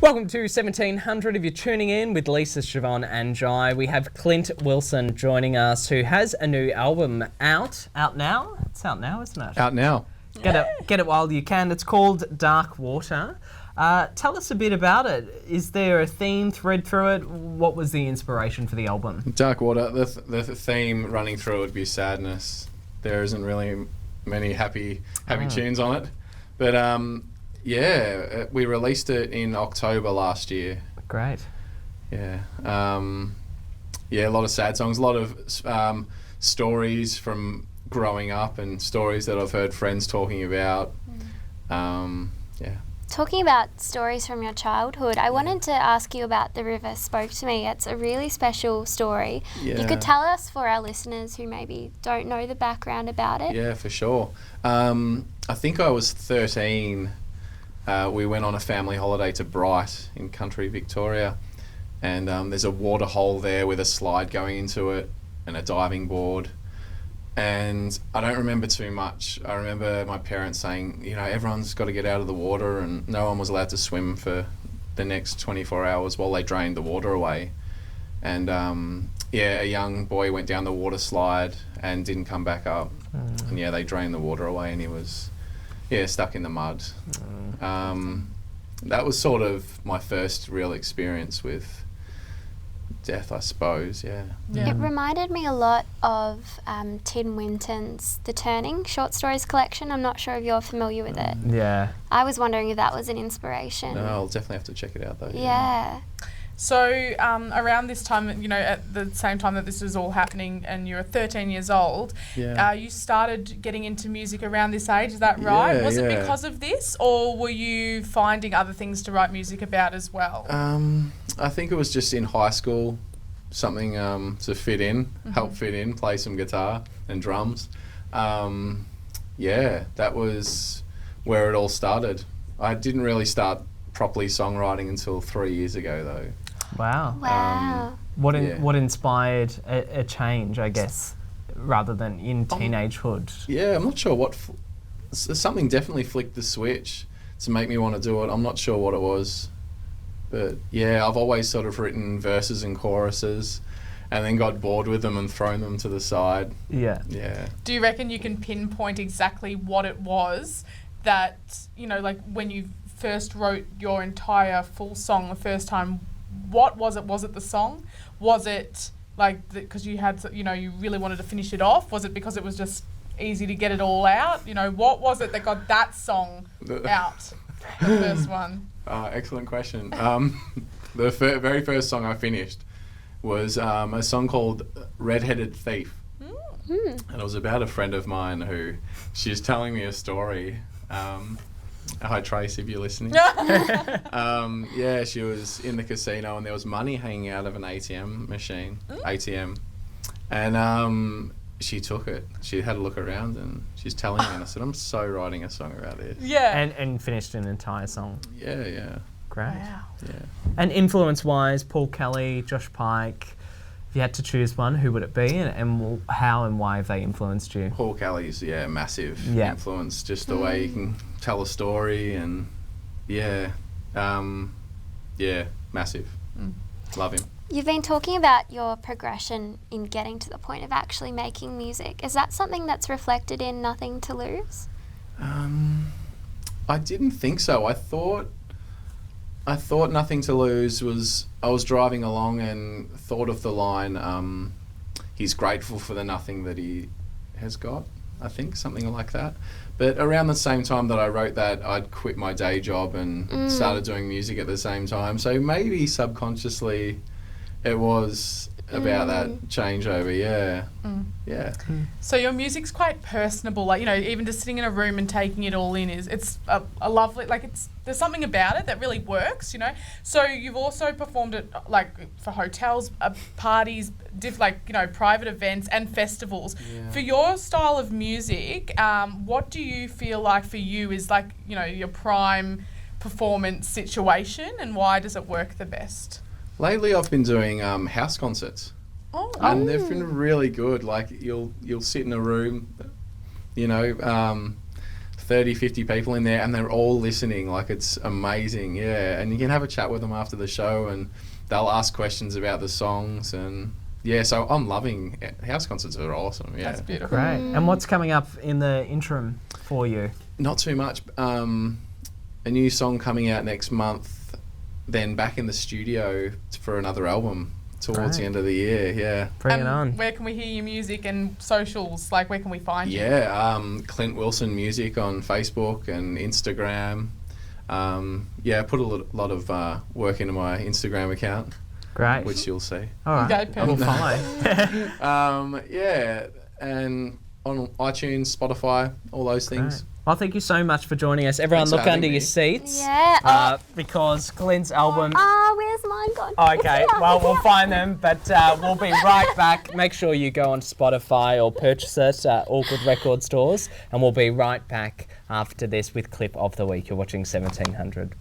Welcome to 1700. If you're tuning in with Lisa, Siobhan and Jai, we have Clint Wilson joining us, who has a new album out. Out now? It's out now, isn't it? Out now. Get it while you can. It's called Dark Water. Tell us a bit about it. Is there a theme thread through it? What was the inspiration for the album? Dark Water, the theme running through it would be sadness. There isn't really many happy tunes on it. But we released it in October last year. Great. Yeah. A lot of sad songs, a lot of stories from growing up and stories that I've heard friends talking about. Talking about stories from your childhood, I wanted to ask you about The River Spoke to Me. It's a really special story. Yeah. You could tell us, for our listeners who maybe don't know the background about it. Yeah, for sure. I think I was 13. We went on a family holiday to Bright in country Victoria, and there's a water hole there with a slide going into it and a diving board. And I don't remember too much. I remember my parents saying, everyone's got to get out of the water, and no one was allowed to swim for the next 24 hours while they drained the water away. And a young boy went down the water slide and didn't come back up. And they drained the water away, and he was stuck in the mud. That was sort of my first real experience with death, I suppose. Yeah. It reminded me a lot of Tim Winton's The Turning short stories collection. I'm not sure if you're familiar with it. Yeah. I was wondering if that was an inspiration. No, I'll definitely have to check it out though. Yeah. So around this time, at the same time that this was all happening, and you were 13 years old, you started getting into music around this age, is that right? Yeah, was it because of this, or were you finding other things to write music about as well? I think it was just in high school, something to fit in, help fit in, play some guitar and drums. That was where it all started. I didn't really start properly songwriting until 3 years ago though. Wow. What inspired a change, I guess, rather than in teenagehood? I'm not sure what... something definitely flicked the switch to make me want to do it. I'm not sure what it was. But I've always sort of written verses and choruses and then got bored with them and thrown them to the side. Yeah. Do you reckon you can pinpoint exactly what it was that, when you first wrote your entire full song the first time? What was it? Was it the song? Was it because you had, you really wanted to finish it off? Was it because it was just easy to get it all out? What was it that got that song out? The first one. Excellent question. The very first song I finished was a song called Red-Headed Thief. And it was about a friend of mine who, she was telling me a story. Hi Trace, if you're listening. She was in the casino and there was money hanging out of an ATM machine. And she took it. She had a look around and she's telling me, and I said, I'm so writing a song about this. Yeah. And finished an entire song. Yeah. Great. Wow. Yeah. And influence-wise, Paul Kelly, Josh Pike, if you had to choose one, who would it be, and how and why have they influenced you? Paul Kelly's, massive influence, just the way you can tell a story, and massive. Love him. You've been talking about your progression in getting to the point of actually making music. Is that something that's reflected in Nothing to Lose? I didn't think so. I thought Nothing to Lose was, I was driving along and thought of the line, he's grateful for the nothing that he has got, I think, something like that. But around the same time that I wrote that, I'd quit my day job and started doing music at the same time. So maybe subconsciously it was about that changeover, yeah. So your music's quite personable, even just sitting in a room and taking it all in it's a lovely, there's something about it that really works, So you've also performed it for hotels, parties, private events and festivals. Yeah. For your style of music, what do you feel like for you is your prime performance situation, and why does it work the best? Lately I've been doing house concerts. And they've been really good. You'll sit in a room, 30 30, 50 people in there, and they're all listening. Like, it's amazing, yeah. And you can have a chat with them after the show, and they'll ask questions about the songs, and yeah, so I'm loving it. House concerts are awesome, yeah. That's beautiful. Great. And what's coming up in the interim for you? Not too much. A new song coming out next month, then back in the studio for another album towards the end of the year, yeah. Bring it on. Where can we hear your music and socials? Like, where can we find you? Yeah, Clint Wilson Music on Facebook and Instagram. Yeah, I put a lot of work into my Instagram account, Great. which you'll see. All right. Okay, perfect. We'll follow. Yeah, and on iTunes, Spotify, all those things. Great. Well, thank you so much for joining us. Everyone, Thanks for look having under me. your seats. Yeah. Because Clint's album. Where's mine gone? Okay, well, we'll find them, but we'll be right back. Make sure you go on Spotify or purchase it at all good record stores, and we'll be right back after this with Clip of the Week. You're watching 1700.